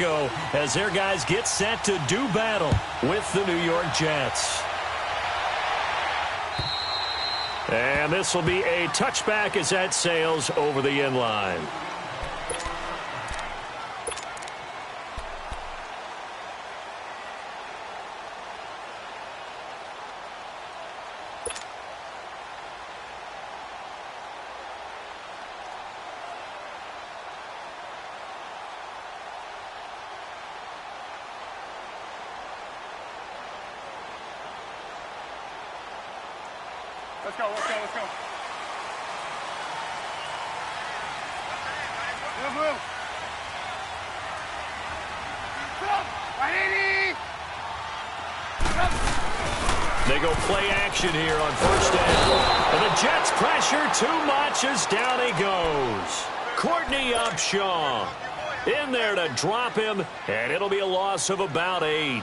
Chicago as their guys get set to do battle with the New York Jets. And this will be a touchback as that sails over the end line. Let's go, let's go, let's go. Move, move. They go play action here on first down. And the Jets pressure too much as down he goes. Courtney Upshaw in there to drop him, and it'll be a loss of about 8.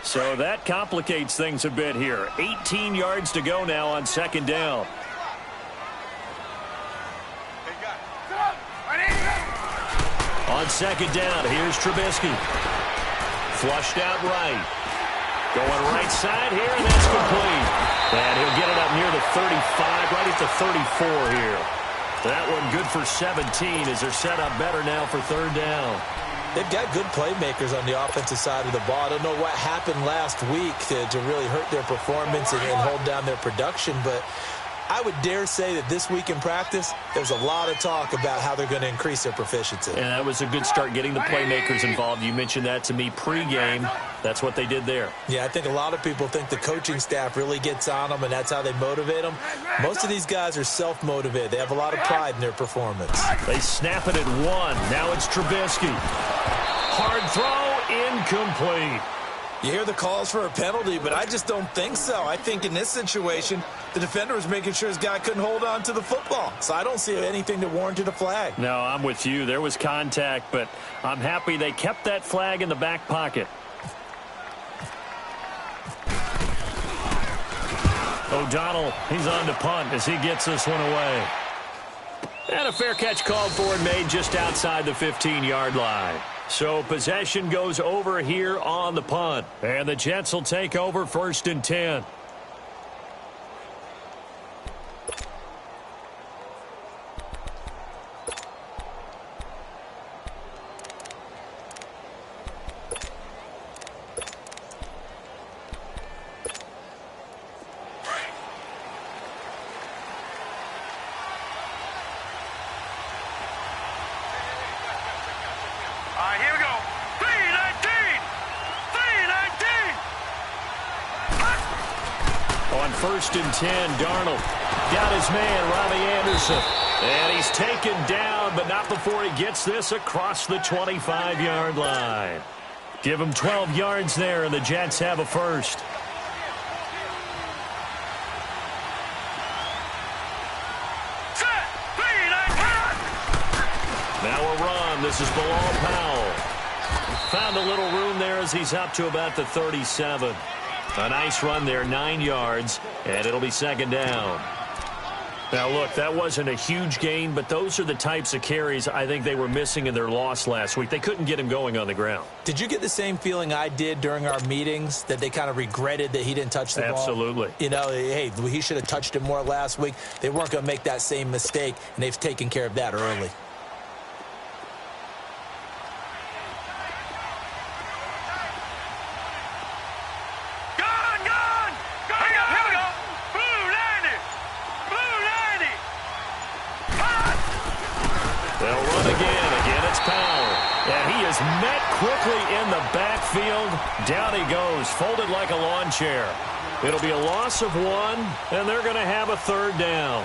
So that complicates things a bit here. 18 yards to go now on second down. On second down, here's Trubisky. Flushed out right. Going right side here, and that's complete. And he'll get it up near the 35, right at the 34 here. That one good for 17 as they're set up better now for third down. They've got good playmakers on the offensive side of the ball. I don't know what happened last week to really hurt their performance and hold down their production, but I would dare say that this week in practice, there's a lot of talk about how they're going to increase their proficiency. And that was a good start getting the playmakers involved. You mentioned that to me pregame. That's what they did there. Yeah, I think a lot of people think the coaching staff really gets on them, and that's how they motivate them. Most of these guys are self-motivated. They have a lot of pride in their performance. They snap it at 1. Now it's Trubisky. Hard throw, incomplete. You hear the calls for a penalty, but I just don't think so. I think in this situation, the defender was making sure his guy couldn't hold on to the football. So I don't see anything that warranted a flag. No, I'm with you. There was contact, but I'm happy they kept that flag in the back pocket. O'Donnell, he's on to punt as he gets this one away. And a fair catch called for and made just outside the 15-yard line. So possession goes over here on the punt. And the Jets will take over first and 10. Here we go. 3-19. 3-19. On first and 10, Darnold got his man, Robbie Anderson. And he's taken down, but not before he gets this across the 25-yard line. Give him 12 yards there, and the Jets have a first. Now a run. This is Bilal Powell. Found a little room there as he's up to about the 37. A nice run there, 9 yards, and it'll be second down. Now, look, that wasn't a huge gain, but those are the types of carries I think they were missing in their loss last week. They couldn't get him going on the ground. Did you get the same feeling I did during our meetings, that they kind of regretted that he didn't touch the ball? Absolutely. You know, hey, he should have touched it more last week. They weren't going to make that same mistake, and they've taken care of that early. Met quickly in the backfield. Down he goes, folded like a lawn chair. It'll be a loss of 1, and they're going to have a third down.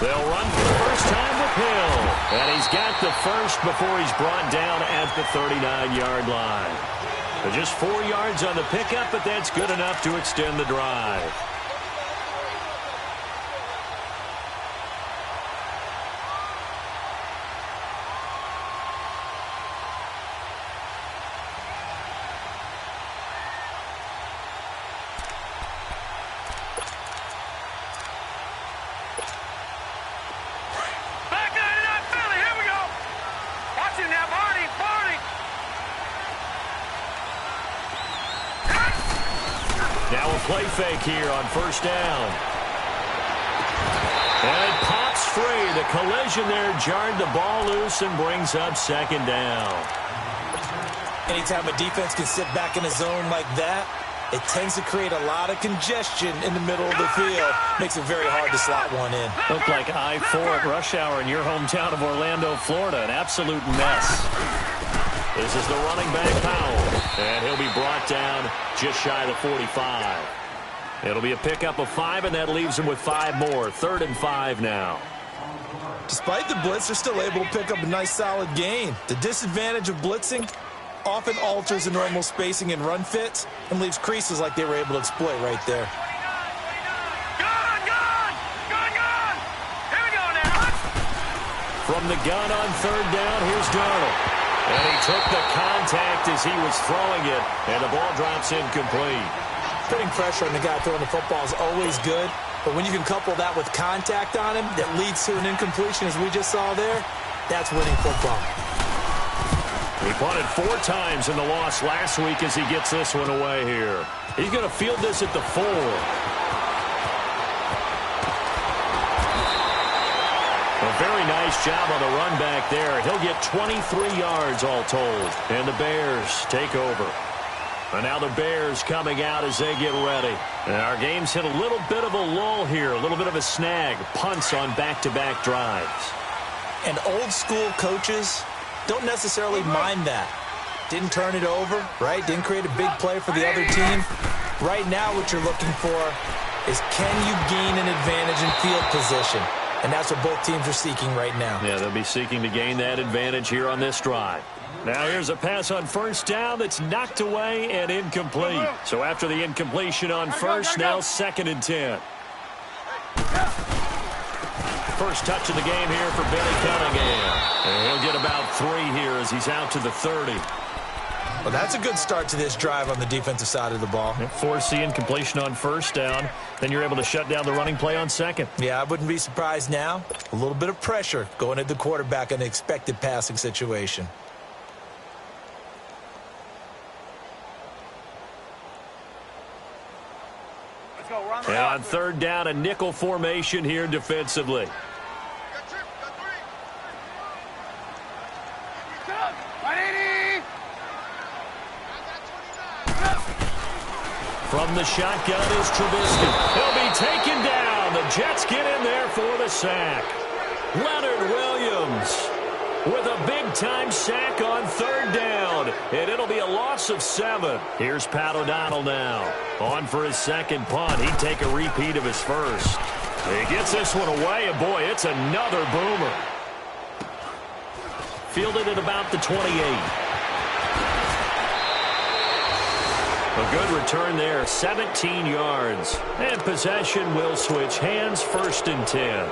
They'll run for the first time with Hill. And he's got the first before he's brought down at the 39-yard line. So just 4 yards on the pickup, but that's good enough to extend the drive. Back 99 Philly, here we go. Watch him now, Barney, Barney. Now a play fake here on first down. And it pops free. The collision there jarred the ball loose and brings up second down. Anytime a defense can sit back in a zone like that, it tends to create a lot of congestion in the middle of the field. Makes it very hard to slot one in. Looked like I-4 at rush hour in your hometown of Orlando, Florida. An absolute mess. This is the running back, Powell. And he'll be brought down just shy of the 45. It'll be a pickup of 5, and that leaves him with 5 more. 3rd and 5 now. Despite the blitz, they're still able to pick up a nice solid gain. The disadvantage of blitzing often alters the normal spacing and run fits and leaves creases like they were able to exploit right there. Gun! Here we go now. From the gun on 3rd down, here's Darnold. And he took the contact as he was throwing it, and the ball drops incomplete. Putting pressure on the guy throwing the football is always good, but when you can couple that with contact on him that leads to an incompletion, as we just saw there, that's winning football. He punted 4 times in the loss last week as he gets this one away here. He's going to field this at the 4. A very nice job on the run back there. He'll get 23 yards all told. And the Bears take over. And now the Bears coming out as they get ready. And our game's hit a little bit of a lull here, a little bit of a snag. Punts on back-to-back drives. And old school coaches don't necessarily mind that. Didn't turn it over, right? Didn't create a big play for the other team. Right now what you're looking for is, can you gain an advantage in field position? And that's what both teams are seeking right now. Yeah, they'll be seeking to gain that advantage here on this drive. Now here's a pass on first down that's knocked away and incomplete. So after the incompletion on first, now 2nd and 10. First touch of the game here for Billy Cunningham. And he'll get about 3 here as he's out to the 30. Well, that's a good start to this drive on the defensive side of the ball. Force the incompletion on first down. Then you're able to shut down the running play on 2nd. Yeah, I wouldn't be surprised now. A little bit of pressure going at the quarterback in an expected passing situation. And on 3rd down, a nickel formation here defensively. From the shotgun is Trubisky. He'll be taken down. The Jets get in there for the sack. Leonard Williams with a big-time sack on 3rd down. And it'll be a loss of 7. Here's Pat O'Donnell now. On for his 2nd punt. He'd take a repeat of his first. He gets this one away, and boy, it's another boomer. Fielded at about the 28. A good return there, 17 yards. And possession will switch hands, 1st and 10.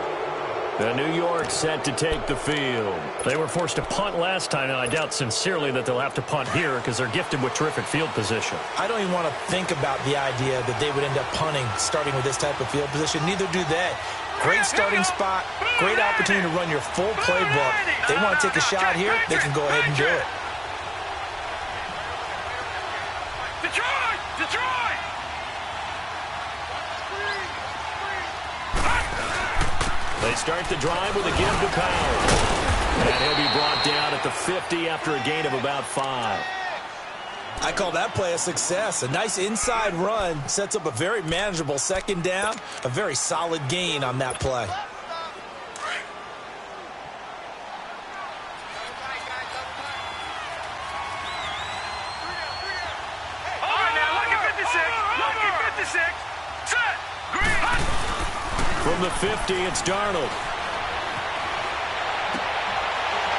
The New York set to take the field. They were forced to punt last time, and I doubt sincerely that they'll have to punt here because they're gifted with terrific field position. I don't even want to think about the idea that they would end up punting starting with this type of field position. Neither do they. Great starting spot, great opportunity to run your full playbook. They want to take a shot here, they can go ahead and do it. They start the drive with a give to Powell. And he'll be brought down at the 50 after a gain of about 5. I call that play a success. A nice inside run sets up a very manageable 2nd down. A very solid gain on that play. All right, now, lucky 56. Lucky 56. Set. Green. Hot. From the 50, it's Darnold.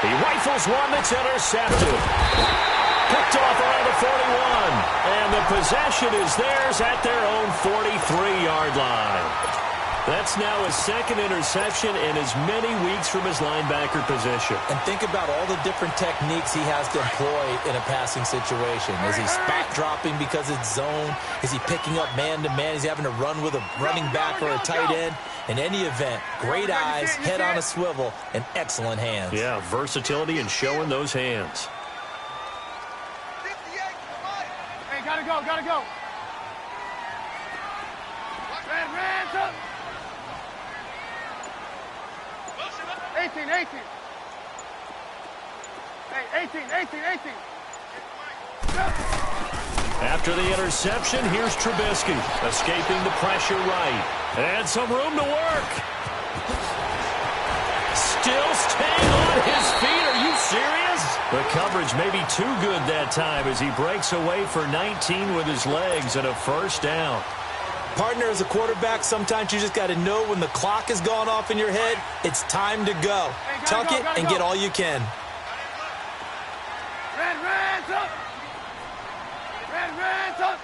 He rifles one that's intercepted. Picked off around the 41. And the possession is theirs at their own 43-yard line. That's now his second interception in as many weeks from his linebacker position. And think about all the different techniques he has to employ in a passing situation. Is he spot dropping because it's zone? Is he picking up man-to-man? Is he having to run with a running back or a tight end? In any event, great eyes, head on a swivel, and excellent hands. Yeah, versatility and showing those hands. Hey, gotta go, gotta go. Hands up. 18. Hey, 18. After the interception, here's Trubisky, escaping the pressure right. And some room to work. Still staying on his feet. Are you serious? The coverage may be too good that time as he breaks away for 19 with his legs and a first down. Partner, as a quarterback, sometimes you just got to know when the clock has gone off in your head, it's time to go. Tuck it and get all you can. Hands up. Hands up.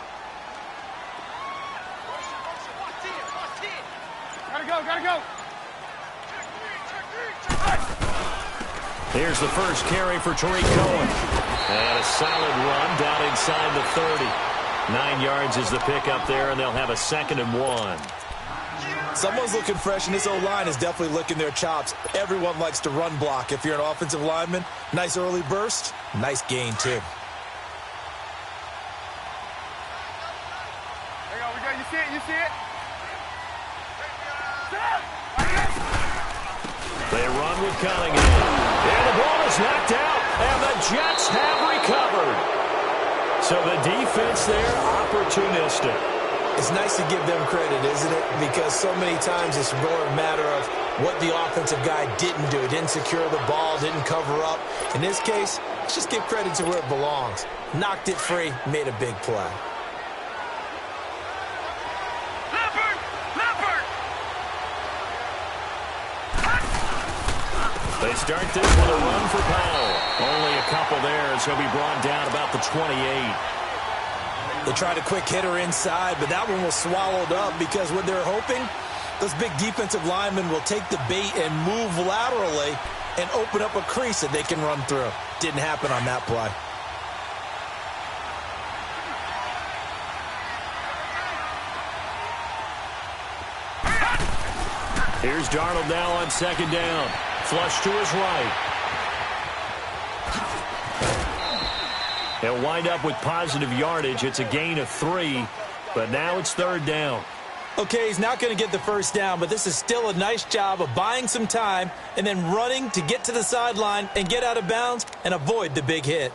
Gotta go. Here's the first carry for Tariq Cohen. And a solid run down inside the 30. 9 yards is the pickup there, and they'll have a 2nd and 1. Someone's looking fresh, and this O-line is definitely licking their chops. Everyone likes to run block. If you're an offensive lineman, nice early burst, nice gain, too. There you go, we got you see it? They run with Cunningham. And the ball is knocked out, and the Jets have recovered. So the defense there, opportunistic. It's nice to give them credit, isn't it? Because so many times it's more a matter of what the offensive guy didn't do. Didn't secure the ball, didn't cover up. In this case, let's just give credit to where it belongs. Knocked it free, made a big play. They start this with a run for Powell. Only a couple there, so he'll be brought down about the 28. They tried a quick hitter inside, but that one was swallowed up because what they're hoping, those big defensive linemen will take the bait and move laterally and open up a crease that they can run through. Didn't happen on that play. Here's Darnold now on 2nd down. Flush to his right. He'll wind up with positive yardage. It's a gain of 3, but now it's 3rd down. Okay, he's not going to get the first down, but this is still a nice job of buying some time and then running to get to the sideline and get out of bounds and avoid the big hit.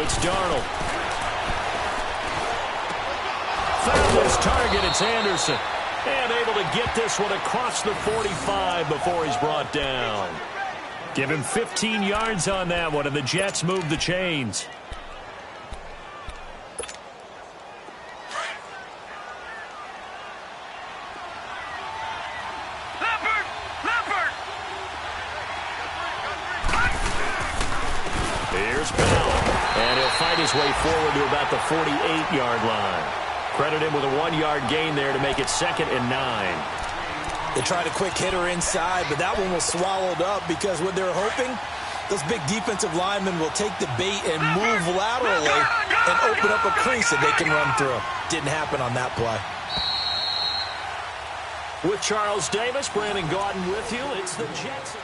It's Darnold. Found his target. It's Anderson. And able to get this one across the 45 before he's brought down. Give him 15 yards on that one, and the Jets move the chains. Here's Powell. And he'll fight his way forward to about the 48-yard line. Credit him with a 1-yard gain there to make it 2nd and 9. They tried a quick hitter inside, but that one was swallowed up because what they're hoping, those big defensive linemen will take the bait and move laterally and open up a crease that they can run through. Didn't happen on that play. With Charles Davis, Brandon Gaudin with you. It's the Jets.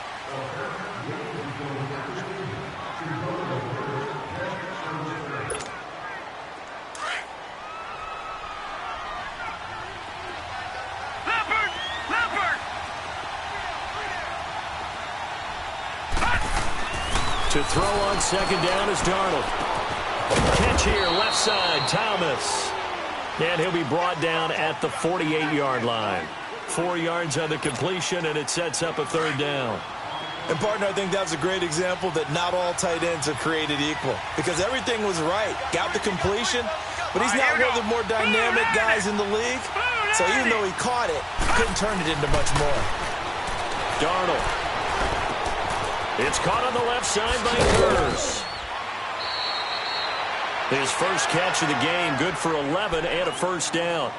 To throw on 2nd down is Darnold. Catch here, left side, Thomas. And he'll be brought down at the 48-yard line. 4 yards on the completion, and it sets up a 3rd down. And, partner, I think that's a great example that not all tight ends are created equal because everything was right. Got the completion, but he's not one of the more dynamic guys in the league. So even though he caught it, he couldn't turn it into much more. Darnold. It's caught on the left side by Hurst. His first catch of the game, good for 11 and a first down.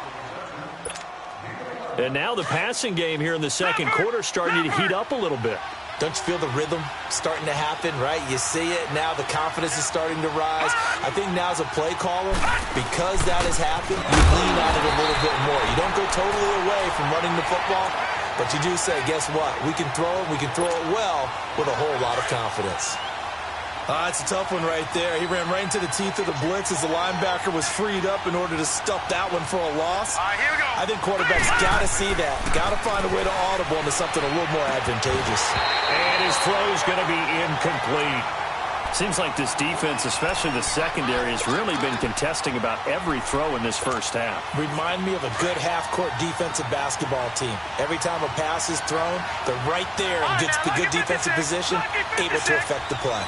And now the passing game here in the second quarter starting to heat up a little bit. Don't you feel the rhythm starting to happen, right? You see it. Now the confidence is starting to rise. I think now as a play caller, because that has happened, you lean on it a little bit more. You don't go totally away from running the football, but you do say, guess what? We can throw it. We can throw it well with a whole lot of confidence. It's a tough one right there. He ran right into the teeth of the blitz as the linebacker was freed up in order to stuff that one for a loss. Here we go. I think quarterbacks got to see that. Got to find a way to audible into something a little more advantageous. And his throw's going to be incomplete. Seems like this defense, especially the secondary, has really been contesting about every throw in this first half. Remind me of a good half-court defensive basketball team. Every time a pass is thrown, they're right there in good defensive position, able to affect the play.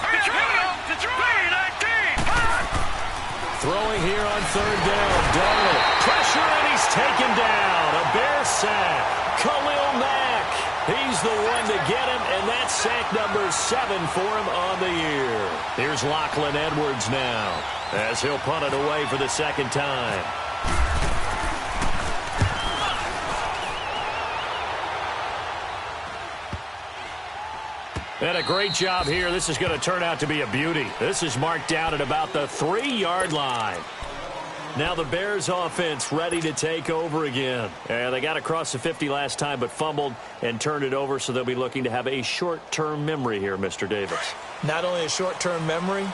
Throwing here on third down. Darnold. Pressure, and he's taken down. A Bear sack. Khalil Mack. He's the one to get him, and that's sack number 7 for him on the year. Here's Lachlan Edwards now as he'll punt it away for the second time. And a great job here. This is going to turn out to be a beauty. This is marked down at about the 3-yard line. Now the Bears offense ready to take over again. And they got across the 50 last time but fumbled and turned it over, so they'll be looking to have a short-term memory here, Mr. Davis. Not only a short-term memory,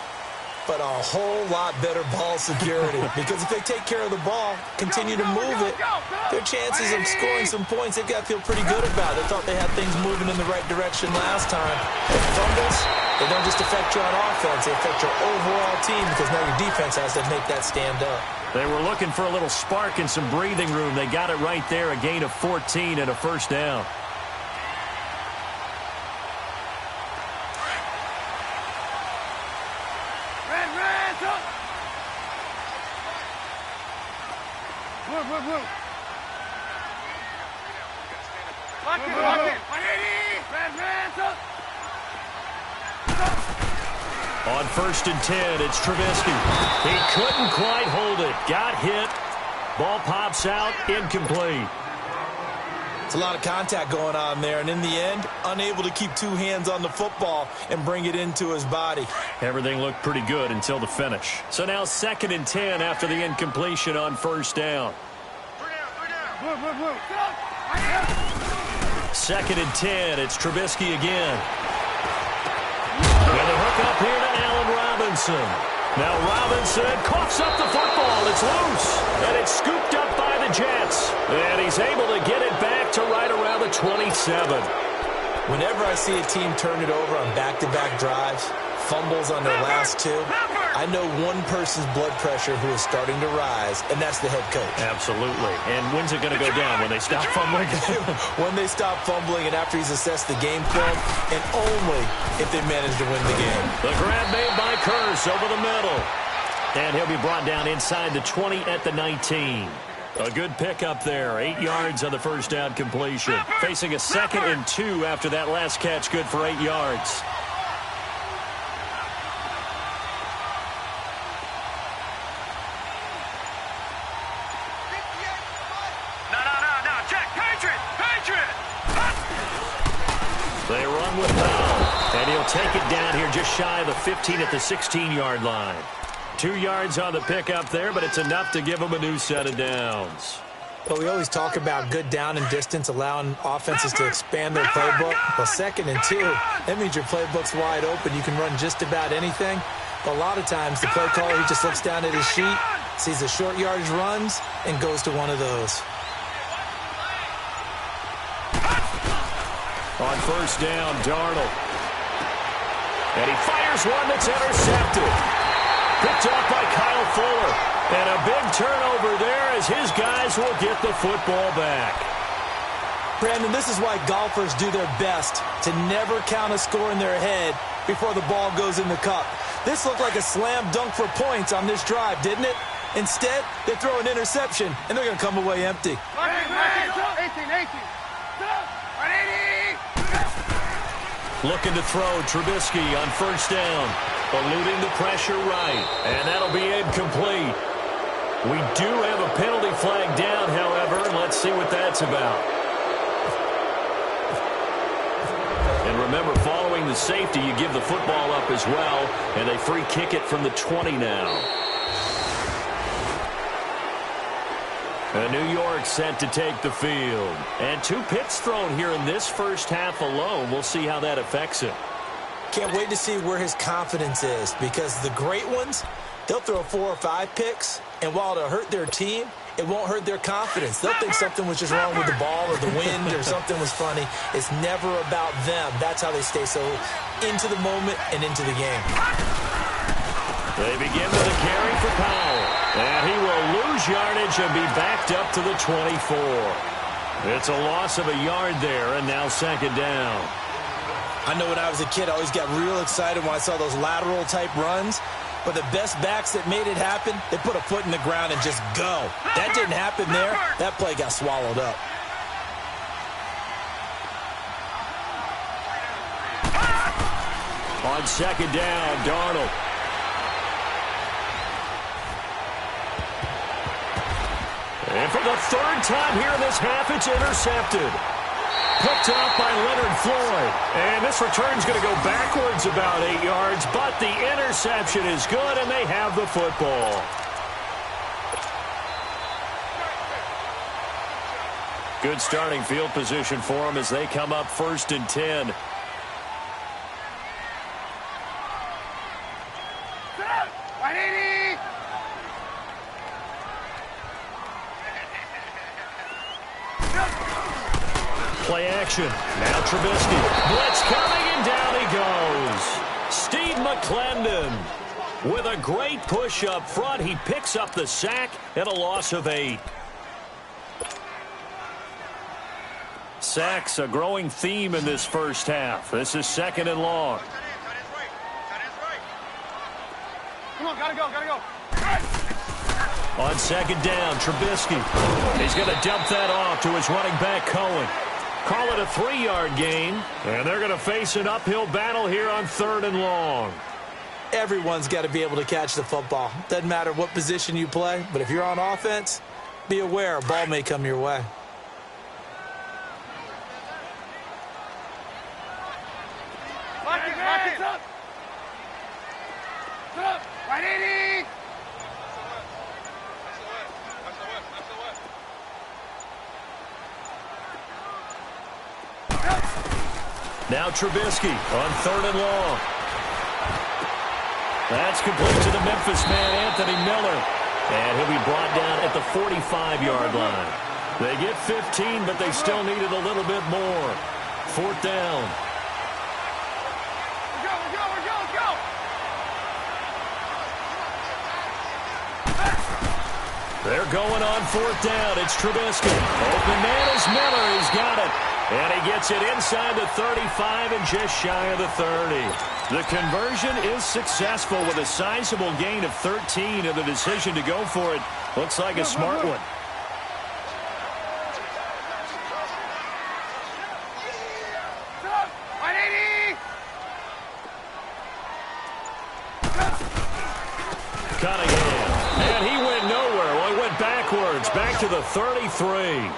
but a whole lot better ball security. Because if they take care of the ball, continue to move it, their chances of scoring some points, they've got to feel pretty good about it. They thought they had things moving in the right direction last time. And fumbles, they don't just affect you on offense, they affect your overall team because now your defense has to make that stand up. They were looking for a little spark and some breathing room. They got it right there, a gain of 14 and a first down. On 1st and 10, it's Trubisky. He couldn't quite hold it. Got hit. Ball pops out. Incomplete. It's a lot of contact going on there, and in the end, unable to keep two hands on the football and bring it into his body. Everything looked pretty good until the finish. So now 2nd and 10 after the incompletion on 1st down. 2nd and 10, it's Trubisky again. And a hook up here to Allen Robinson. Now Robinson coughs up the football. It's loose. And it's scooped up by the Jets. And he's able to get it back to right around the 27. Whenever I see a team turn it over on back-to-back drives, fumbles on their last two, I know one person's blood pressure who is starting to rise, and that's the head coach. Absolutely. And when's it going to go down? When they stop fumbling? When they stop fumbling and after he's assessed the game film, and only if they manage to win the game. The grab made by Curse over the middle. And he'll be brought down inside the 20 at the 19. A good pickup there. 8 yards on the first down completion. Facing a 2nd and 2 after that last catch, good for 8 yards. They run with Powell, and he'll take it down here just shy of the 15 at the 16-yard line. 2 yards on the pickup there, but it's enough to give them a new set of downs. But we always talk about good down and distance, allowing offenses to expand their playbook. Well, 2nd and 2, that means your playbook's wide open. You can run just about anything. But a lot of times, the play caller, he just looks down at his sheet, sees the short yardage runs, and goes to one of those. On 1st down, Darnold. And he fires one that's intercepted. Picked off by Kyle Fuller. And a big turnover there as his guys will get the football back. Brandon, this is why golfers do their best to never count a score in their head before the ball goes in the cup. This looked like a slam dunk for points on this drive, didn't it? Instead, they throw an interception, and they're going to come away empty. 18. Looking to throw Trubisky on first down. Eluding the pressure right. And that'll be incomplete. We do have a penalty flag down, however. Let's see what that's about. And remember, following the safety, you give the football up as well. And they free kick it from the 20 now. And New York set to take the field. And 2 picks thrown here in this first half alone. We'll see how that affects him. Can't wait to see where his confidence is, because the great ones, they'll throw 4 or 5 picks, and while it'll hurt their team, it won't hurt their confidence. They'll think something was just wrong with the ball or the wind or something was funny. It's never about them. That's how they stay so into the moment and into the game. They begin with a carry for Powell. And he will lose yardage and be backed up to the 24. It's a loss of a yard there, and now second down. I know when I was a kid, I always got real excited when I saw those lateral-type runs. But the best backs that made it happen, they put a foot in the ground and just go. That didn't happen there. That play got swallowed up. On second down, Darnold. And for the 3rd time here in this half, it's intercepted. Picked up by Leonard Floyd. And this return's going to go backwards about 8 yards, but the interception is good, and they have the football. Good starting field position for them as they come up 1st and 10. Play action. Now Trubisky. Blitz coming, and down he goes. Steve McClendon with a great push up front. He picks up the sack and a loss of 8. Sacks a growing theme in this first half. This is 2nd and long. Come on, gotta go. On second down, Trubisky. He's going to dump that off to his running back, Cohen. Call it a 3-yard gain, and they're going to face an uphill battle here on 3rd and long. Everyone's got to be able to catch the football. Doesn't matter what position you play, but if you're on offense, be aware a ball may come your way. Lock it up. Right in. Now Trubisky on 3rd and long. That's complete to the Memphis man, Anthony Miller. And he'll be brought down at the 45-yard line. They get 15, but they still needed a little bit more. 4th down. Go. They're going on 4th down. It's Trubisky. Open man is Miller. He's got it. And he gets it inside the 35 and just shy of the 30. The conversion is successful with a sizable gain of 13, and the decision to go for it looks like a smart one. Cunningham. And he went nowhere. Well, he went backwards. Back to the 33.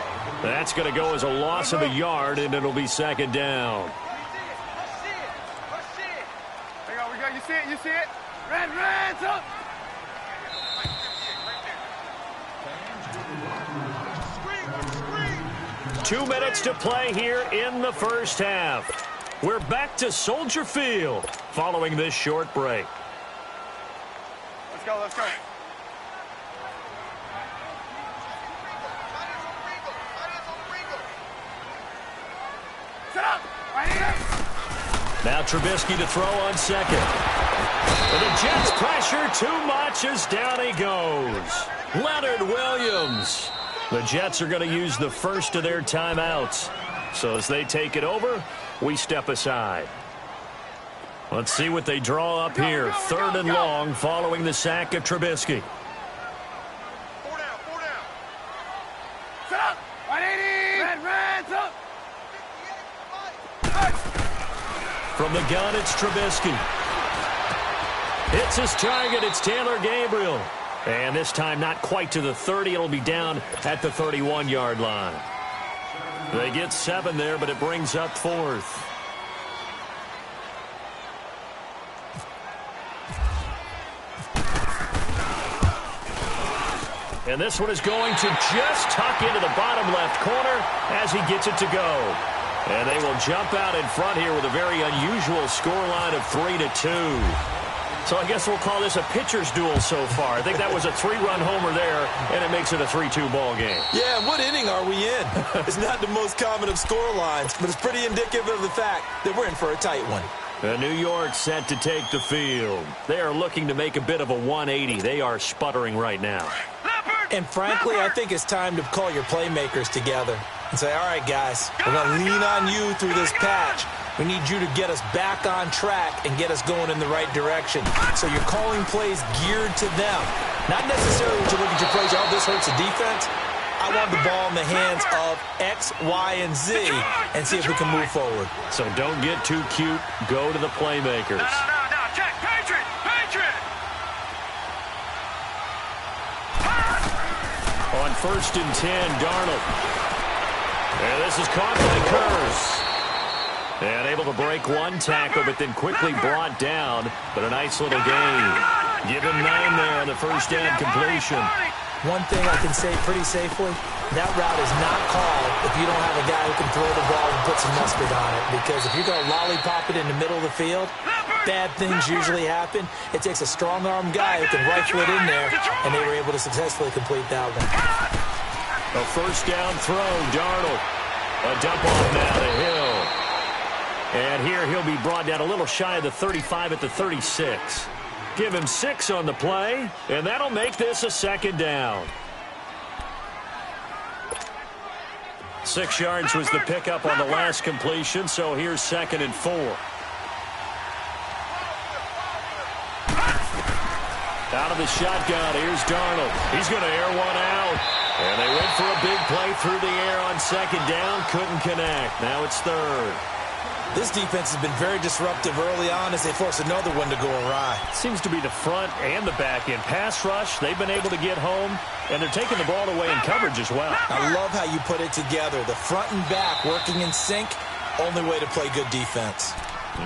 That's going to go as a loss of a yard, and it'll be 2nd down. There we go. You see it? Red, up. 2 minutes to play here in the first half. We're back to Soldier Field following this short break. Let's go. Set up. Right here. Now Trubisky to throw on second. And the Jets pressure too much as down he goes. Leonard Williams. The Jets are going to use the first of their timeouts. So as they take it over, we step aside. Let's see what they draw up here. 3rd and long following the sack of Trubisky. 4 down, 4 down. Set up. 180. Red, up. From the gun, it's Trubisky. Hits his target. It's Taylor Gabriel. And this time not quite to the 30. It'll be down at the 31-yard line. They get 7 there, but it brings up 4th. And this one is going to just tuck into the bottom left corner as he gets it to go. And they will jump out in front here with a very unusual scoreline of 3-2. So I guess we'll call this a pitcher's duel so far. I think that was a 3-run homer there, and it makes it a 3-2 ball game. Yeah, what inning are we in? It's not the most common of score lines, but it's pretty indicative of the fact that we're in for a tight one. New York set to take the field. They are looking to make a bit of a 180. They are sputtering right now. And frankly, I think it's time to call your playmakers together and say, all right, guys, we're going to lean on you through this patch. We need you to get us back on track and get us going in the right direction. So you're calling plays geared to them. Not necessarily when you look at your plays, oh, this hurts the defense. I want the ball in the hands of X, Y, and Z and see if we can move forward. So don't get too cute. Go to the playmakers. No. Check. Patriot. On 1st and 10, Darnold. And this is caught by Kurz. And able to break one tackle, but then quickly brought down. But a nice little gain. Give him 9 there on the first down completion. One thing I can say pretty safely, that route is not called if you don't have a guy who can throw the ball and put some mustard on it. Because if you're going to lollipop it in the middle of the field, bad things usually happen. It takes a strong-arm guy who can rifle it in there, and they were able to successfully complete that one. A first down throw, Darnold. A dump off now to Hill. And here he'll be brought down a little shy of the 35 at the 36. Give him 6 on the play, and that'll make this a 2nd down. 6 yards was the pickup on the last completion, so here's 2nd and 4. Out of the shotgun, here's Darnold. He's going to air one out. And they went for a big play through the air on 2nd down. Couldn't connect. Now it's 3rd. This defense has been very disruptive early on as they force another one to go awry. Seems to be the front and the back end. Pass rush, they've been able to get home, and they're taking the ball away in coverage as well. I love how you put it together. The front and back working in sync, only way to play good defense.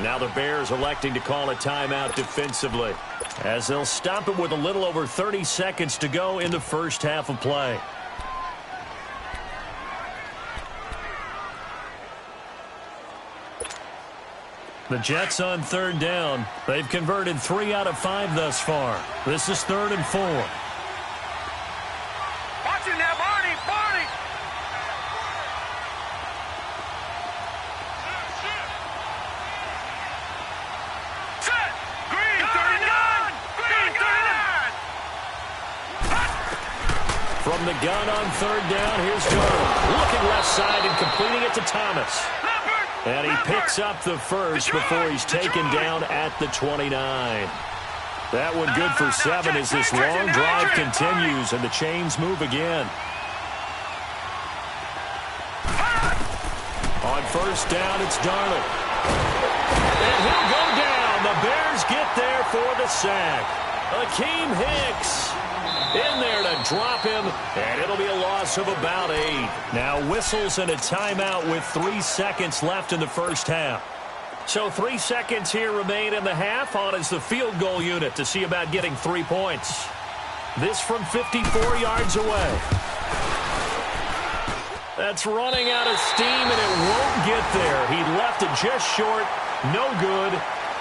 Now the Bears electing to call a timeout defensively, as they'll stop it with a little over 30 seconds to go in the first half of play. The Jets on 3rd down. They've converted 3 out of 5 thus far. This is 3rd and 4. Watch him now, Barney. Set. Green 39. Green 39. From the gun on 3rd down, here's Darnold. Looking left side and completing it to Thomas. And he picks up the first before he's taken down at the 29. That one good for 7 as this long drive continues and the chains move again. On 1st down, it's Darnold. And he'll go down. The Bears get there for the sack. Akeem Hicks in there to drop him, and it'll be a loss of about 8. Now whistles and a timeout with 3 seconds left in the first half. So 3 seconds here remain in the half. On is the field goal unit to see about getting 3 points. This from 54 yards away. That's running out of steam, and it won't get there. He left it just short. No good.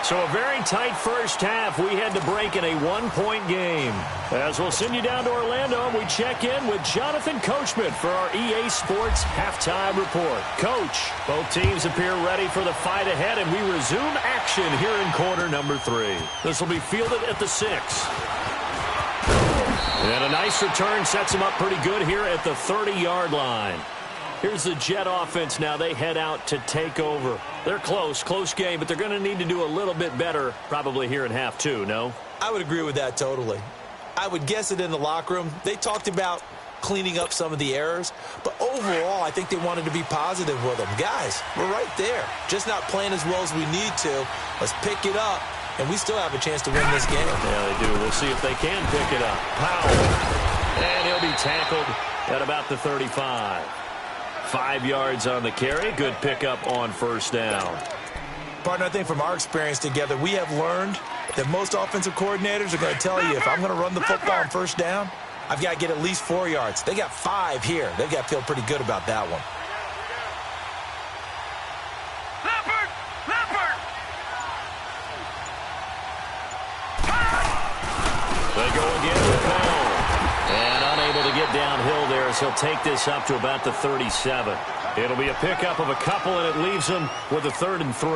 So a very tight first half. We had to break in a 1-point game. As we'll send you down to Orlando, we check in with Jonathan Coachman for our EA Sports Halftime Report. Coach, both teams appear ready for the fight ahead, and we resume action here in quarter number 3. This will be fielded at the 6. And a nice return sets him up pretty good here at the 30-yard line. Here's the Jet offense now. They head out to take over. They're close game, but they're going to need to do a little bit better probably here in half two, no? I would agree with that totally. I would guess it in the locker room. They talked about cleaning up some of the errors, but overall, I think they wanted to be positive with them. Guys, we're right there. Just not playing as well as we need to. Let's pick it up, and we still have a chance to win this game. Yeah, they do. We'll see if they can pick it up. Powell. And he'll be tackled at about the 35. 5 yards on the carry. Good pickup on first down. Partner, I think from our experience together, we have learned that most offensive coordinators are going to tell you, if I'm going to run the football on first down, I've got to get at least 4 yards. They got 5 here. They've got to feel pretty good about that one. They go again with Powell. And unable to get downhill there as he'll take this up to about the 37. It'll be a pickup of a couple, and it leaves him with a 3rd and 3.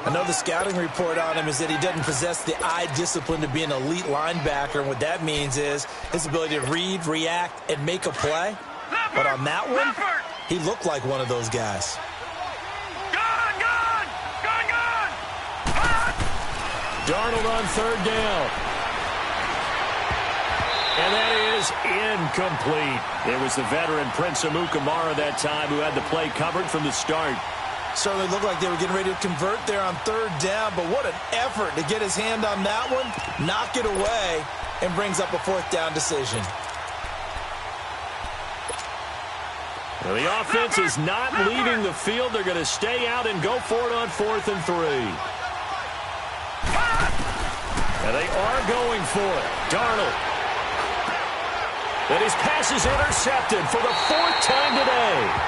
I know the scouting report on him is that he doesn't possess the eye discipline to be an elite linebacker, and what that means is his ability to read, react, and make a play. But on that one, he looked like one of those guys. Darnold on 3rd down. And that is incomplete. It was the veteran Prince Amukamara that time who had the play covered from the start. Certainly looked like they were getting ready to convert there on 3rd down, but what an effort to get his hand on that one, knock it away, and brings up a 4th down decision. Well, the offense is not leaving the field. They're going to stay out and go for it on 4th and 3. And they are going for it. Darnold. And his pass is intercepted for the 4th time today.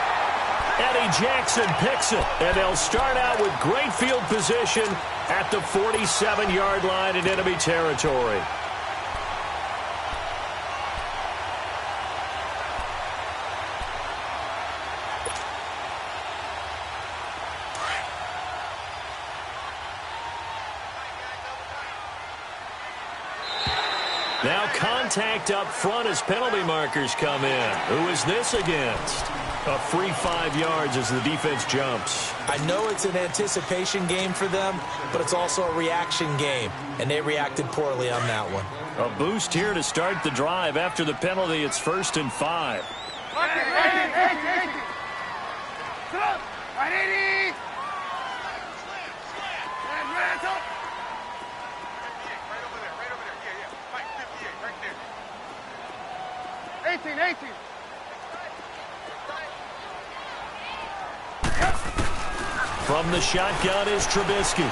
Eddie Jackson picks it, and they'll start out with great field position at the 47-yard line in enemy territory. Now contact up front as penalty markers come in. Who is this against? A free 5 yards as the defense jumps. I know it's an anticipation game for them, but it's also a reaction game, and they reacted poorly on that one. A boost here to start the drive. After the penalty, it's 1st and 5. From the shotgun is Trubisky.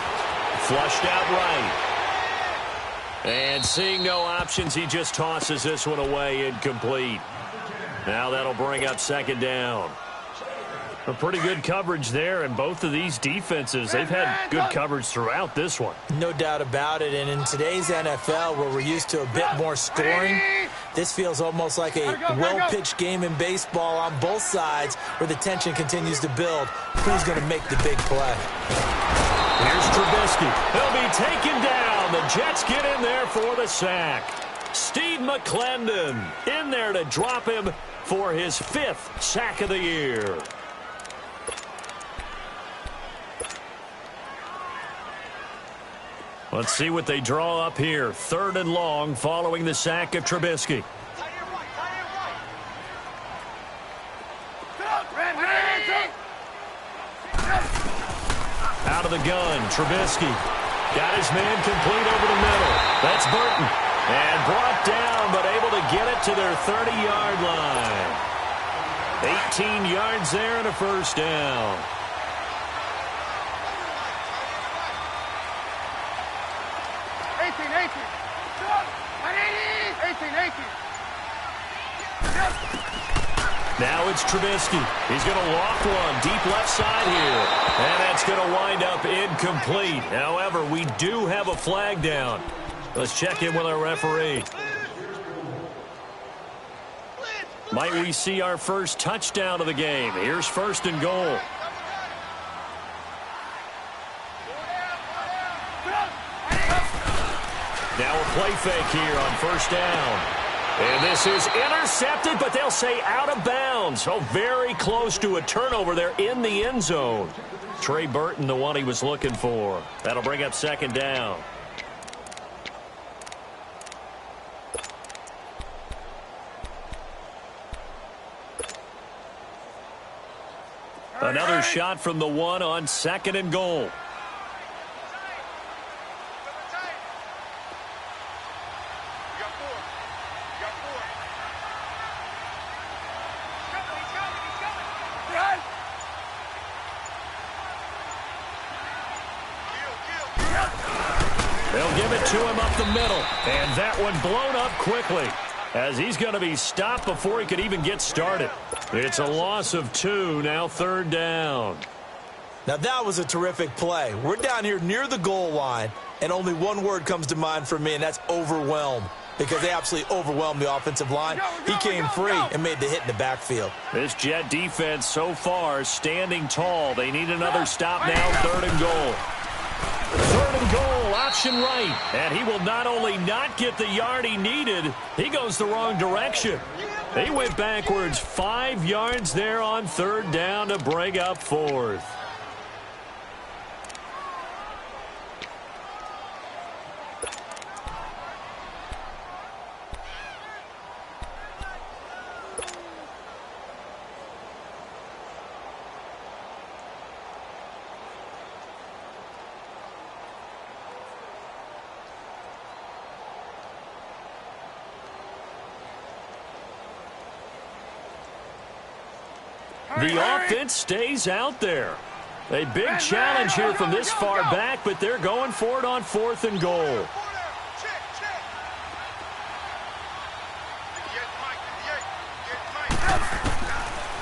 Flushed out right. And seeing no options, he just tosses this one away, incomplete. Now that'll bring up 2nd down. A pretty good coverage there, and both of these defenses, they've had good coverage throughout this one. No doubt about it, and in today's NFL, where we're used to a bit more scoring, this feels almost like a well-pitched game in baseball on both sides, where the tension continues to build. Who's going to make the big play? Here's Trubisky. He'll be taken down. The Jets get in there for the sack. Steve McClendon in there to drop him for his 5th sack of the year. Let's see what they draw up here. 3rd and long following the sack of Trubisky. Out of the gun, Trubisky got his man complete over the middle. That's Burton. And brought down, but able to get it to their 30-yard line. 18 yards there and a 1st down. Now it's Trubisky. He's going to loft one deep left side here. And that's going to wind up incomplete. However, we do have a flag down. Let's check in with our referee. Might we see our first touchdown of the game? Here's 1st and goal. Now a play fake here on 1st down. And this is intercepted, but they'll say out of bounds. So very close to a turnover there in the end zone. Trey Burton, the one he was looking for. That'll bring up second down. Another shot from the one on second and goal. They'll give it to him up the middle. And that one blown up quickly, as he's going to be stopped before he could even get started. It's a loss of 2, now third down. Now that was a terrific play. We're down here near the goal line, and only one word comes to mind for me, and that's overwhelmed, because they absolutely overwhelmed the offensive line. He came free and made the hit in the backfield. This Jet defense so far standing tall. They need another stop now, third and goal. Third and goal, option right. And he will not only not get the yard he needed, he goes the wrong direction. He went backwards 5 yards there on third down to bring up fourth. The offense stays out there. A big challenge here from this far back, but they're going for it on fourth and goal.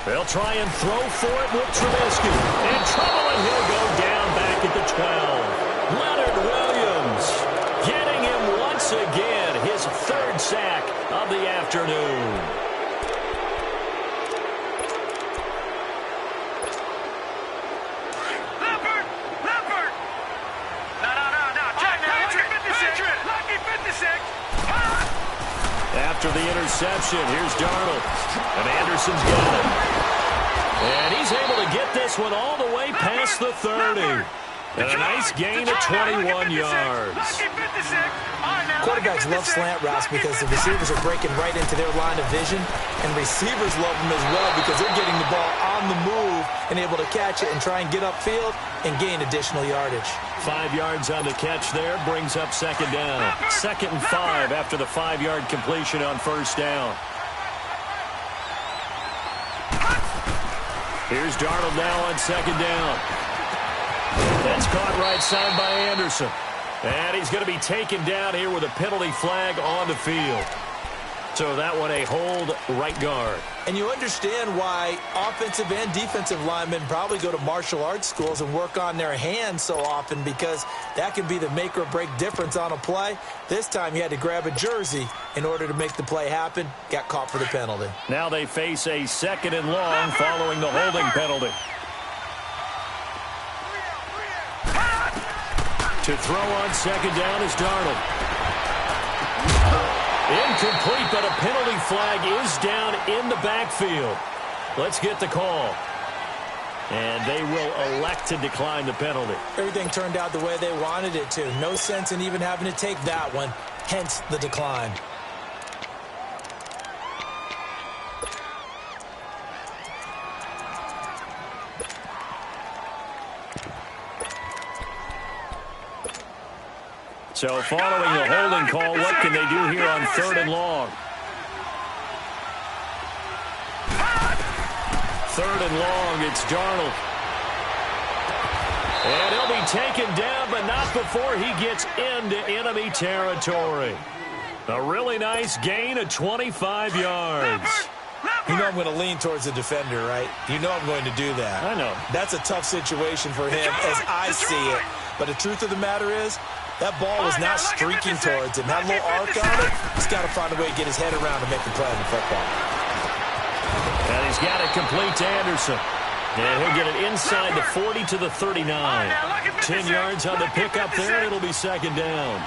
They'll try and throw for it with Trubisky. In trouble, and he'll go down back at the 12. Leonard Williams getting him once again, his third sack of the afternoon. After the interception, here's Darnold. And Anderson's got it. And he's able to get this one all the way past the 30. And a nice gain of 21 yards. Quarterbacks love slant routes because the receivers are breaking right into their line of vision, and receivers love them as well because they're getting the ball on the move and able to catch it and try and get upfield and gain additional yardage. 5 yards on the catch there brings up second down. 2nd and 5 after the 5-yard completion on first down. Here's Darnold now on second down. That's caught right side by Anderson. And he's going to be taken down here with a penalty flag on the field. So that one a hold right guard. And you understand why offensive and defensive linemen probably go to martial arts schools and work on their hands so often, because that can be the make or break difference on a play. This time he had to grab a jersey in order to make the play happen. Got caught for the penalty. Now they face a 2nd and long following the holding penalty. To throw on second down is Darnold. Incomplete, but a penalty flag is down in the backfield. Let's get the call. And they will elect to decline the penalty. Everything turned out the way they wanted it to. No sense in even having to take that one, hence the decline. So following the holding call, what can they do here on 3rd and long? 3rd and long, it's Darnold. And he'll be taken down, but not before he gets into enemy territory. A really nice gain of 25 yards. You know I'm going to lean towards the defender, right? You know I'm going to do that. I know. That's a tough situation for him as I see it. But the truth of the matter is, that ball was not streaking towards him. That little arc on it, he's got to find a way to get his head around and make the play on the football. And he's got it complete to Anderson. And he'll get it inside the 40 to the 39. 10 yards on the pickup there, and it'll be second down.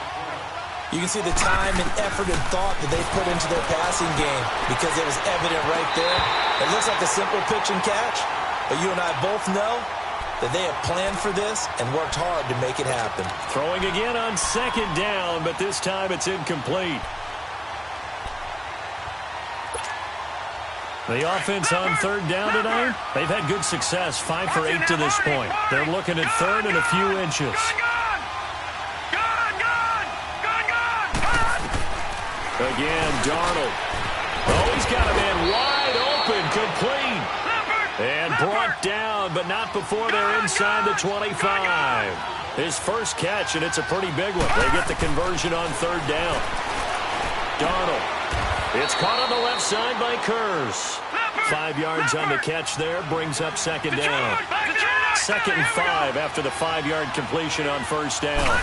You can see the time and effort and thought that they put into their passing game because it was evident right there. It looks like a simple pitch and catch, but you and I both know that they have planned for this and worked hard to make it happen. Throwing again on second down, but this time it's incomplete. The offense on third down tonight, they've had good success, 5 for 8 to this point. They're looking at third and a few inches. Again, Darnold. Oh, he's got a man wide open, complete. And brought down, but not before they're inside the 25. His first catch, and it's a pretty big one. They get the conversion on third down. Darnold. It's caught on the left side by Kurz. 5 yards on the catch there, brings up second down. 2nd and 5 after the 5-yard completion on first down.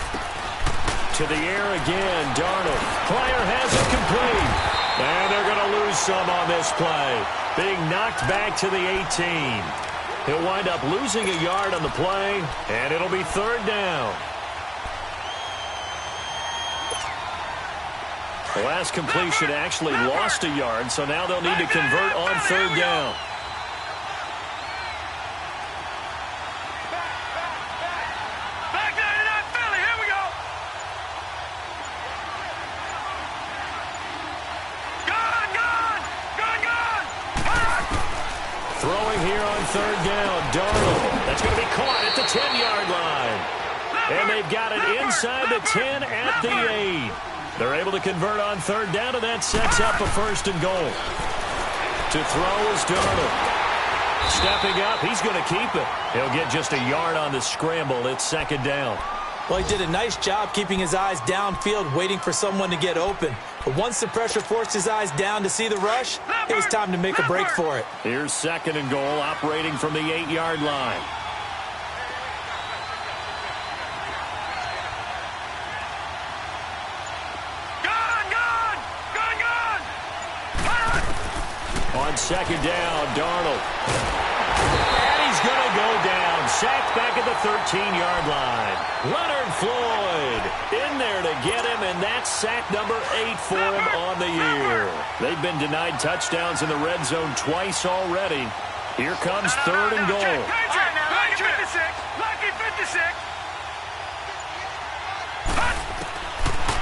To the air again, Darnold. Pryor has it complete. And they're going to lose some on this play. Being knocked back to the 18. He'll wind up losing a yard on the play, and it'll be third down. The last completion actually lost a yard, so now they'll need to convert on third down. Throwing here on third down, Darnold. That's going to be caught at the 10-yard line. And they've got it inside the 10 at the 8. They're able to convert on third down, and that sets up a first and goal. To throw is Darnold. Stepping up, he's going to keep it. He'll get just a yard on the scramble. It's second down. Well, he did a nice job keeping his eyes downfield, waiting for someone to get open. But once the pressure forced his eyes down to see the rush, it was time to make a break for it. Here's second and goal, operating from the 8-yard line. On second down, Darnold. And he's going to go down. Sacked back at the 13-yard line. Leonard Floyd in there to get him, and that's sack number 8 for him on the year. They've been denied touchdowns in the red zone twice already. Here comes third and goal. Lucky 56. Lucky 56.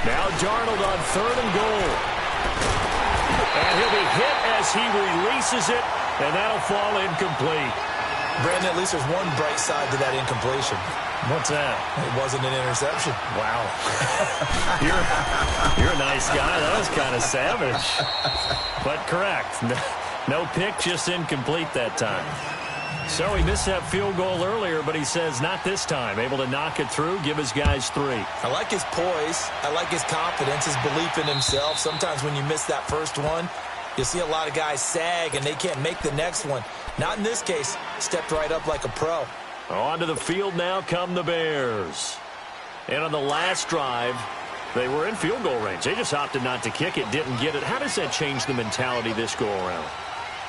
Now Darnold on third and goal. And he'll be hit as he releases it, and that'll fall incomplete. Brandon, at least there's one bright side to that incompletion. What's that? It wasn't an interception. Wow. You're a nice guy. That was kind of savage. But correct. No pick, just incomplete that time. So he missed that field goal earlier, but he says not this time. Able to knock it through, give his guys 3. I like his poise. I like his confidence, his belief in himself. Sometimes when you miss that first one, you'll see a lot of guys sag and they can't make the next one. Not in this case. Stepped right up like a pro. Onto the field now come the Bears. And on the last drive, they were in field goal range. They just opted not to kick it, didn't get it. How does that change the mentality this go around?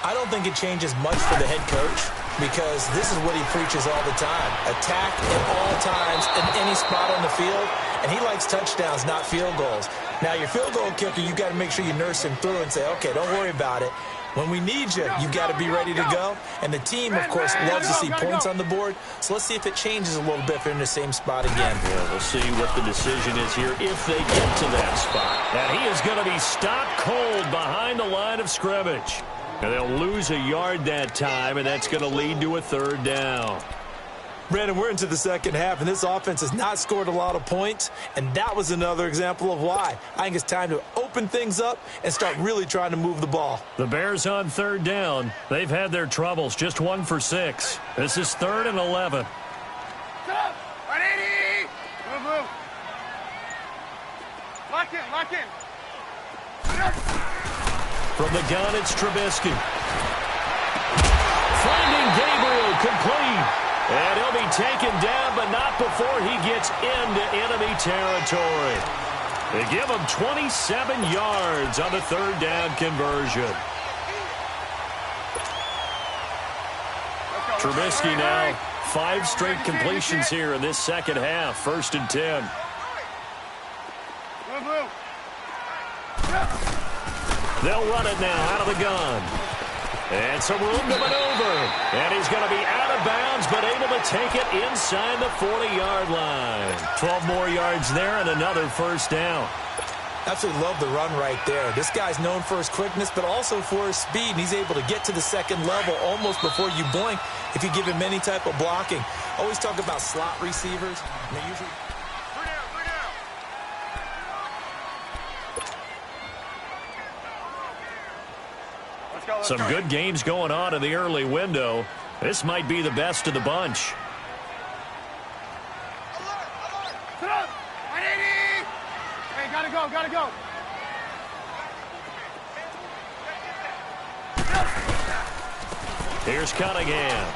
I don't think it changes much for the head coach because this is what he preaches all the time. Attack at all times in any spot on the field, and he likes touchdowns, not field goals. Now, your field goal kicker, you got to make sure you nurse him through and say, okay, don't worry about it. When we need you, you got to be ready to go. And the team, of course, loves to see points on the board. So let's see if it changes a little bit if they're in the same spot again. Yeah, we'll see what the decision is here if they get to that spot. And he is going to be stopped cold behind the line of scrimmage. And they'll lose a yard that time, and that's going to lead to a third down. Brandon, we're into the second half, and this offense has not scored a lot of points, and that was another example of why. I think it's time to open things up and start really trying to move the ball. The Bears on third down. They've had their troubles, just 1 for 6. This is 3rd and 11. Stop! 180! Move, move. Lock in, lock in. From the gun, it's Trubisky. Finding Gabriel, complete. And he'll be taken down, but not before he gets into enemy territory. They give him 27 yards on the third down conversion. Trubisky now 5 straight completions here in this second half. 1st and 10. Move, move. They'll run it now out of the gun. And some room to maneuver. And he's going to be out of bounds, but able to take it inside the 40-yard line. 12 more yards there and another first down. Absolutely love the run right there. This guy's known for his quickness, but also for his speed. And he's able to get to the second level almost before you blink if you give him any type of blocking. Always talk about slot receivers. And they usually... Some good games going on in the early window. This might be the best of the bunch. Hey, gotta go, gotta go. Here's Cunningham.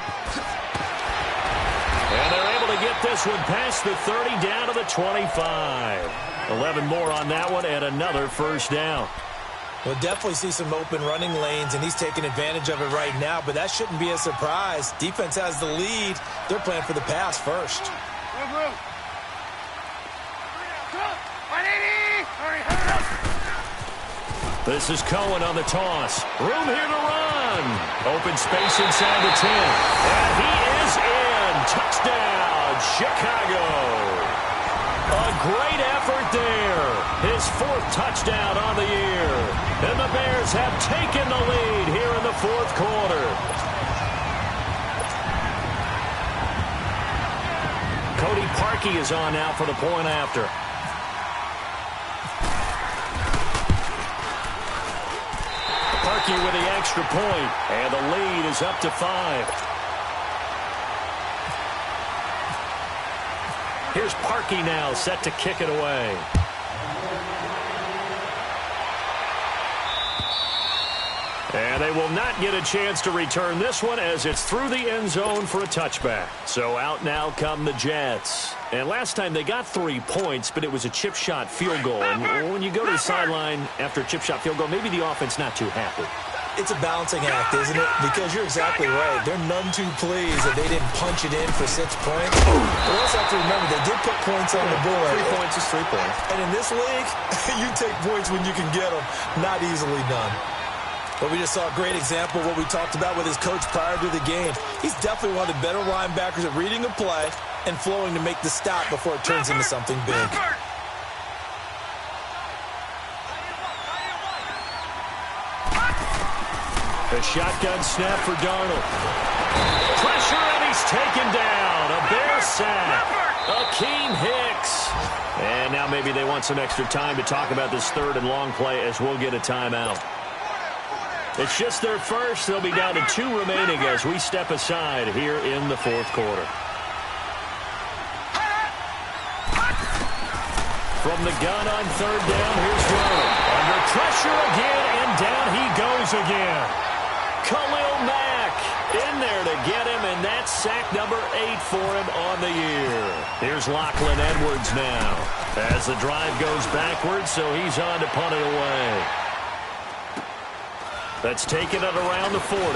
And they're able to get this one past the 30 down to the 25. 11 more on that one and another first down. We'll definitely see some open running lanes, and he's taking advantage of it right now, but that shouldn't be a surprise. Defense has the lead. They're playing for the pass first. This is Cohen on the toss. Room here to run. Open space inside the 10. And he is in. Touchdown, Chicago. A great effort there. His 4th touchdown on the year. And the Bears have taken the lead here in the 4th quarter. Cody Parkey is on now for the point after. Parkey with the extra point. And the lead is up to 5. Here's Parkey now, set to kick it away. And they will not get a chance to return this one as it's through the end zone for a touchback. So out now come the Jets. And last time they got 3 points, but it was a chip shot field goal. And when you go to the sideline after a chip shot field goal, maybe the offense not too happy. It's a balancing act, isn't it? Because you're exactly right. They're none too pleased that they didn't punch it in for 6 points. But we also have to remember they did put points on the board. 3 points is 3 points. And in this league, you take points when you can get them. Not easily done. But we just saw a great example of what we talked about with his coach prior to the game. He's definitely one of the better linebackers at reading a play and flowing to make the stop before it turns into something big. The shotgun snap for Darnold. Pressure, and he's taken down. A Bear sack. Akeem Hicks. And now maybe they want some extra time to talk about this 3rd and long play as we'll get a timeout. It's just their first. They'll be down to 2 remaining as we step aside here in the 4th quarter. From the gun on 3rd down, here's Darnold. Under pressure again, and down he goes again. Khalil Mack in there to get him, and that's sack number 8 for him on the year. Here's Lachlan Edwards now as the drive goes backwards, so he's on to punt it away. That's taken it around the 40. And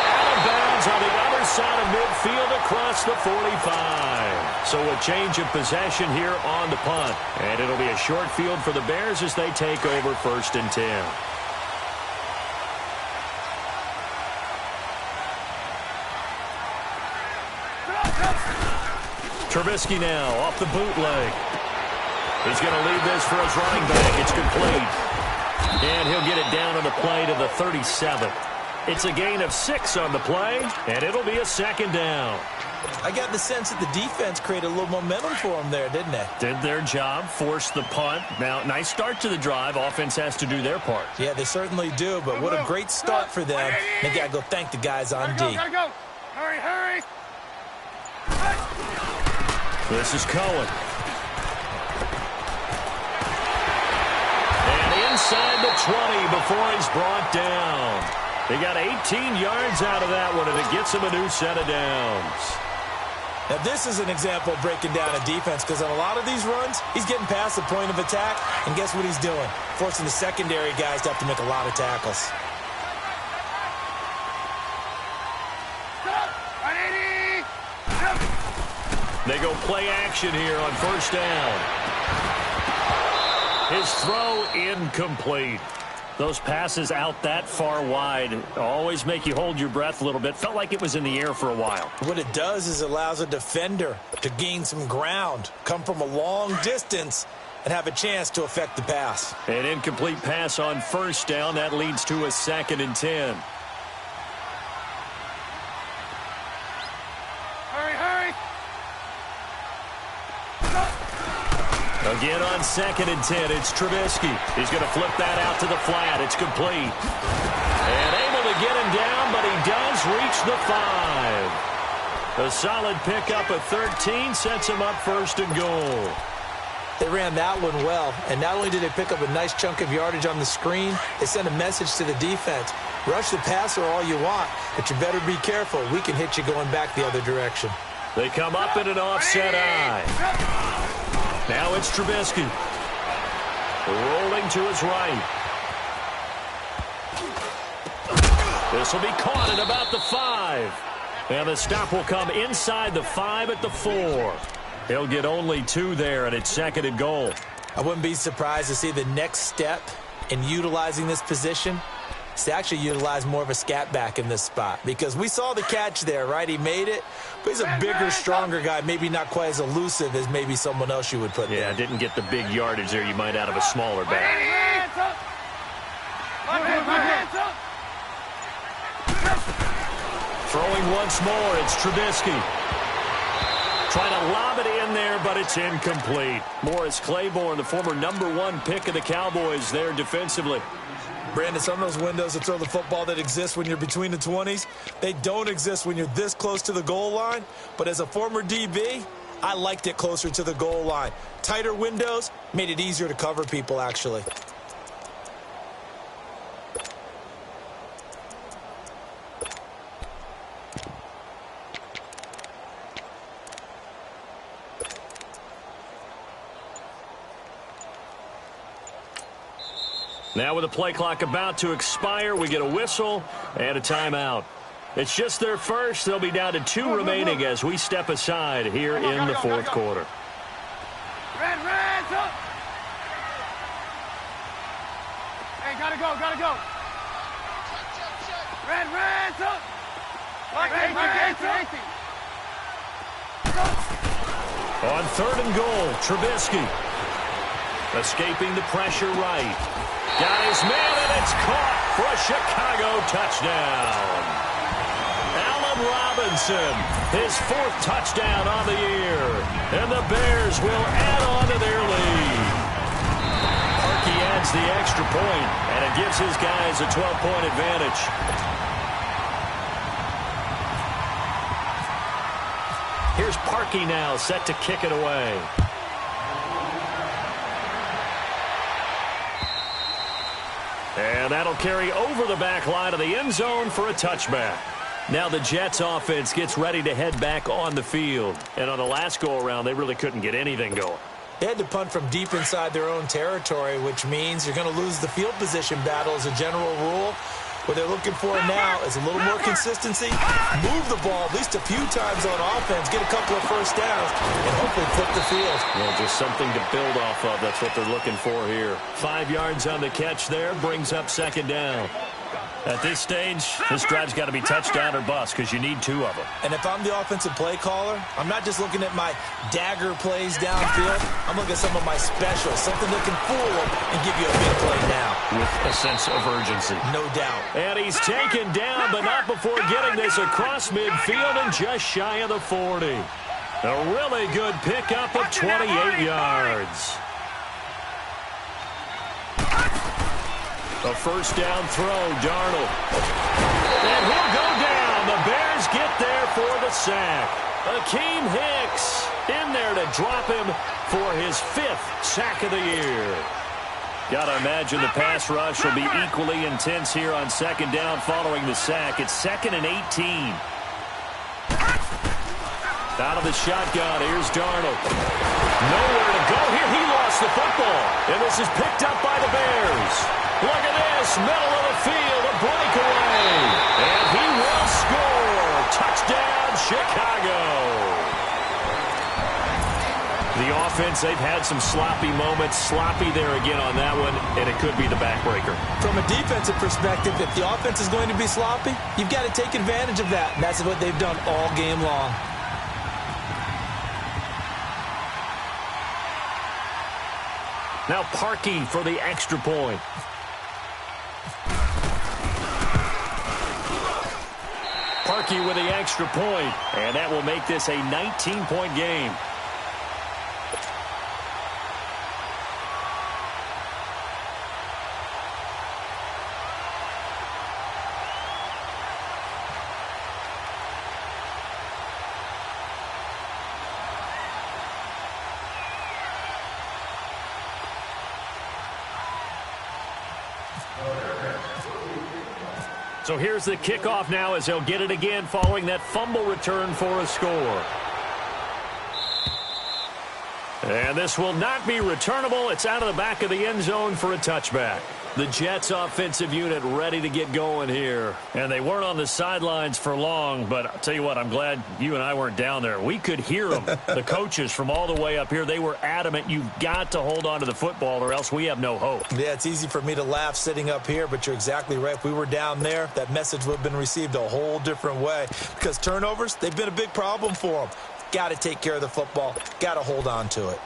out of bounds on the other side of midfield across the 45. So a change of possession here on the punt. And it'll be a short field for the Bears as they take over 1st and 10. Trubisky now off the bootleg. He's going to leave this for his running back. It's complete. And he'll get it down on the play to the 37. It's a gain of 6 on the play, and it'll be a 2nd down. I got the sense that the defense created a little momentum for them there, didn't they? Did their job, forced the punt. Now, nice start to the drive. Offense has to do their part. Yeah, they certainly do, but what a great start for them. They got to go thank the guys on D. Gotta go. Hurry, hurry. This is Cohen. Inside the 20 before he's brought down. They got 18 yards out of that one, and it gets him a new set of downs. Now, this is an example of breaking down a defense, because on a lot of these runs, he's getting past the point of attack, and guess what he's doing? Forcing the secondary guys to have to make a lot of tackles. They go play action here on 1st down. His throw incomplete. Those passes out that far wide always make you hold your breath a little bit. Felt like it was in the air for a while. What it does is allows a defender to gain some ground, come from a long distance, and have a chance to affect the pass. An incomplete pass on first down. That leads to a 2nd and 10. Again on 2nd and 10, it's Trubisky. He's going to flip that out to the flat. It's complete. And able to get him down, but he does reach the 5. A solid pickup of 13 sets him up 1st and goal. They ran that one well, and not only did they pick up a nice chunk of yardage on the screen, they sent a message to the defense. Rush the passer all you want, but you better be careful. We can hit you going back the other direction. They come up in an offset eye. Now it's Trubisky. Rolling to his right. This will be caught at about the 5. And the stop will come inside the 5 at the 4. He'll get only 2 there, and it's 2nd and goal. I wouldn't be surprised to see the next step in utilizing this position is to actually utilize more of a scat back in this spot. Because we saw the catch there, right? He made it. But he's a bigger, stronger guy, maybe not quite as elusive as maybe someone else you would put there. Yeah, didn't get the big yardage there you might out of a smaller back. Throwing once more, it's Trubisky. Trying to lob it in there, but it's incomplete. Morris Claiborne, the former #1 pick of the Cowboys there defensively. Brandon, some of those windows to throw the football that exist when you're between the 20s, they don't exist when you're this close to the goal line. But as a former DB, I liked it closer to the goal line. Tighter windows made it easier to cover people, actually. Now with the play clock about to expire, we get a whistle and a timeout. It's just their first. They'll be down to 2 remaining as we step aside here in the 4th quarter. Red, up! Hey, gotta go. Red, up! On 3rd and goal, Trubisky. Escaping the pressure right. Got his man, and it's caught for a Chicago touchdown. Allen Robinson, his 4th touchdown on the year. And the Bears will add on to their lead. Parkey adds the extra point, and it gives his guys a 12-point advantage. Here's Parkey now, set to kick it away. And that'll carry over the back line of the end zone for a touchback. Now the Jets offense gets ready to head back on the field. And on the last go-around, they really couldn't get anything going. They had to punt from deep inside their own territory, which means you're going to lose the field position battle as a general rule. What they're looking for now is a little more consistency, move the ball at least a few times on offense, get a couple of first downs, and hopefully flip the field. Well, just something to build off of. That's what they're looking for here. 5 yards on the catch there, brings up 2nd down. At this stage, this drive's got to be touchdown or bust because you need 2 of them. And if I'm the offensive play caller, I'm not just looking at my dagger plays downfield. I'm looking at some of my specials, something that can fool them and give you a big play now. With a sense of urgency. No doubt. And he's taken down, but not before getting this across midfield and just shy of the 40. A really good pickup of 28 yards. A first down throw, Darnold. And he'll go down. The Bears get there for the sack. Akeem Hicks in there to drop him for his 5th sack of the year. Got to imagine the pass rush will be equally intense here on 2nd down following the sack. It's 2nd and 18. Out of the shotgun, here's Darnold. Nowhere to go here. He lost the football. And this is picked up by the Bears. Look at this, middle of the field, a breakaway. And he will score. Touchdown, Chicago. The offense, they've had some sloppy moments. Sloppy there again on that one, and it could be the backbreaker. From a defensive perspective, if the offense is going to be sloppy, you've got to take advantage of that. And that's what they've done all game long. Now Parkey for the extra point. Parkey with the extra point, and that will make this a 19-point game. So here's the kickoff now as they'll get it again following that fumble return for a score. And this will not be returnable. It's out of the back of the end zone for a touchback. The Jets offensive unit ready to get going here. And they weren't on the sidelines for long, but I'll tell you what, I'm glad you and I weren't down there. We could hear them. The coaches from all the way up here, they were adamant. You've got to hold on to the football or else we have no hope. Yeah, it's easy for me to laugh sitting up here, but you're exactly right. If we were down there, that message would have been received a whole different way. Because turnovers, they've been a big problem for them. Got to take care of the football. Got to hold on to it.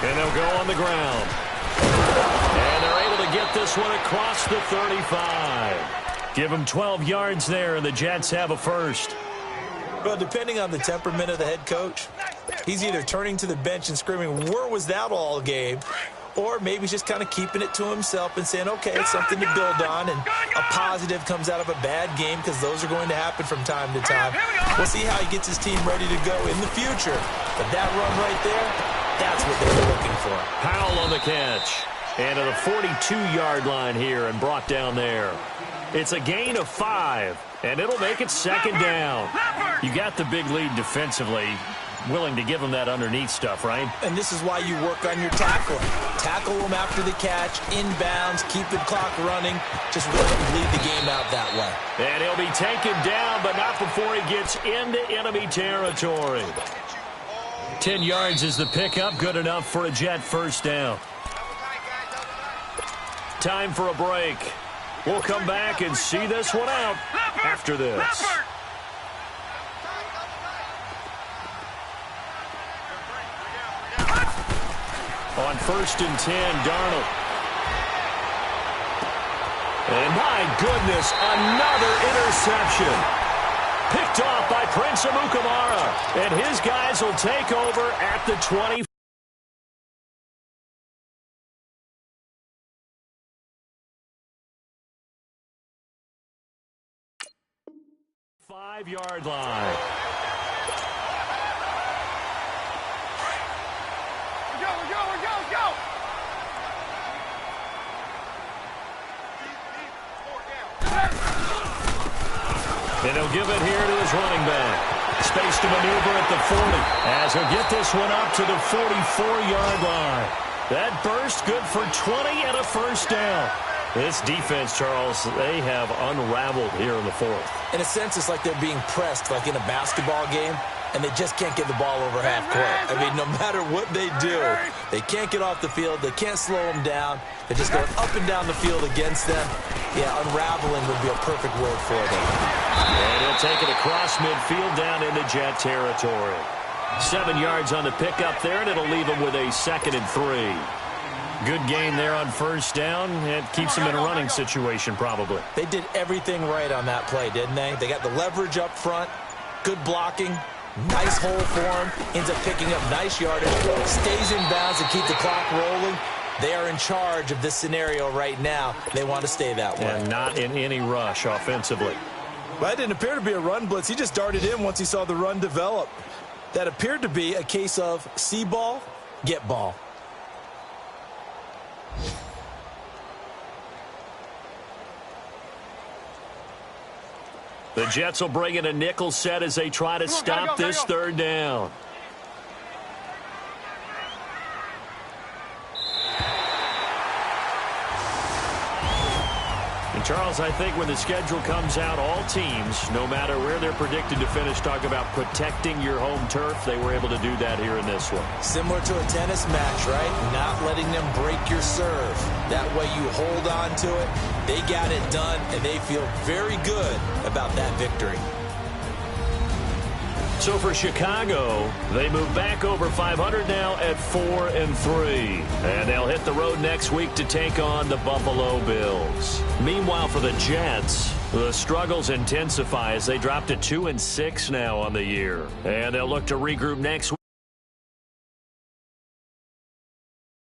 And they'll go on the ground. And they're able to get this one across the 35. Give them 12 yards there, and the Jets have a first. Well, depending on the temperament of the head coach, he's either turning to the bench and screaming, "Where was that all game?" Or maybe he's just kind of keeping it to himself and saying, okay, it's something to build on, and a positive comes out of a bad game because those are going to happen from time to time. We'll see how he gets his team ready to go in the future. But that run right there, that's what they were looking for. Powell on the catch. And to the 42-yard line here and brought down there. It's a gain of 5, and it'll make it second down. You got the big lead defensively. Willing to give them that underneath stuff, right? And this is why you work on your tackling. Tackle them after the catch, inbounds, keep the clock running. Just let them lead the game out that way. And he'll be taken down, but not before he gets into enemy territory. 10 yards is the pickup. Good enough for a Jet first down. Time for a break. We'll come back and see this one out after this. On 1st and 10, Darnold. And my goodness, another interception. Picked off by Prince Amukamara. And his guys will take over at the 20. 5-yard line. And he'll give it here to his running back. Space to maneuver at the 40 as he'll get this one up to the 44-yard line. That burst good for 20 and a first down. This defense, Charles, they have unraveled here in the fourth. In a sense, it's like they're being pressed like in a basketball game, and they just can't get the ball over half court. I mean, no matter what they do, they can't get off the field. They can't slow them down. They're just going up and down the field against them. Yeah, unraveling would be a perfect word for them. And he'll take it across midfield down into Jet territory. 7 yards on the pickup there, and it'll leave him with a 2nd and 3. Good gain there on first down. It keeps them in a running situation probably. They did everything right on that play, didn't they? They got the leverage up front, good blocking, nice hole for him, ends up picking up nice yardage, stays in bounds to keep the clock rolling. They are in charge of this scenario right now. They want to stay that way. And not in any rush offensively. Well, that didn't appear to be a run blitz. He just darted in once he saw the run develop. That appeared to be a case of see ball, get ball. The Jets will bring in a nickel set as they try to stop this third down. Charles, I think when the schedule comes out, all teams, no matter where they're predicted to finish, talk about protecting your home turf. They were able to do that here in this one. Similar to a tennis match, right? Not letting them break your serve. That way you hold on to it. They got it done, and they feel very good about that victory. So for Chicago, they move back over 500 now at 4-3. And they'll hit the road next week to take on the Buffalo Bills. Meanwhile, for the Jets, the struggles intensify as they drop to 2-6 now on the year. And they'll look to regroup next week.